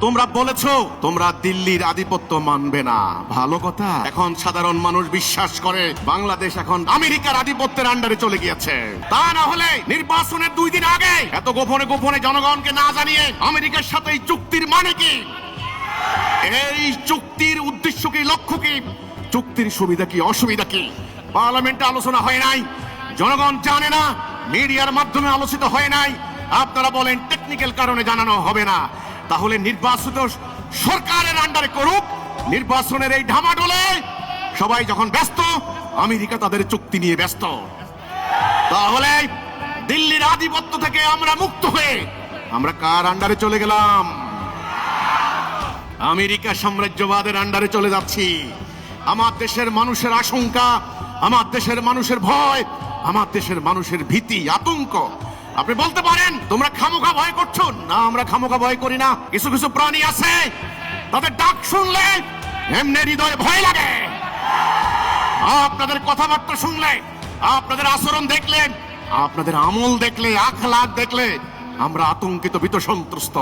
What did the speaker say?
তোমরা বলেছো তোমরা দিল্লির আধিপত্য মানবে না, ভালো কথা। এখন সাধারণ মানুষ বিশ্বাস করে বাংলাদেশ এখন আমেরিকার আধিপত্যের আন্ডারে চলে গিয়েছে। তা না হলে নির্বাচনের 2 দিন আগে এত গোপনে গোপনে জনগণকে না জানিয়ে আমেরিকার সাথে এই চুক্তির মানে কি, এই চুক্তির উদ্দেশ্য কি, লক্ষ্য কি, চুক্তির সুবিধা কি অসুবিধা কি পার্লামেন্টে আলোচনা হয় নাই, জনগণ জানে না, মিডিয়ার মাধ্যমে আলোচিত হয় নাই। আপনারা বলেন টেকনিক্যাল কারণে জানানো হবে না। তাহলে নির্বাচিত সরকারের আন্ডারে করুক, নির্বাচনের এই ঢামাডোলে সবাই যখন ব্যস্ত, আমেরিকা তাদের চুক্তি নিয়ে ব্যস্ত। তাহলে দিল্লির আধিপত্য থেকে আমরা মুক্ত হয়ে আমরা কার আন্ডারে চলে গেলাম? আমেরিকা সাম্রাজ্যবাদের আন্ডারে চলে যাচ্ছি। আমার দেশের মানুষের আশঙ্কা, আমার দেশের মানুষের ভয়, আমার দেশের মানুষের ভীতি, আতঙ্ক। আপনি বলতে পারেন তোমরা খামোখা ভয় করছো না, আমরা খামোখা ভয় করি না। কিছু কিছু প্রাণী আছে তাদের ডাক শুনলে এমনি হৃদয়ে ভয় লাগে। আপনাদের কথাবার্তা শুনলে, আপনাদের আচরণ দেখলে, আপনাদের আমল দেখলে, আখলাক দেখলে আমরা আতঙ্কিত, ভীত, সন্ত্রস্ত।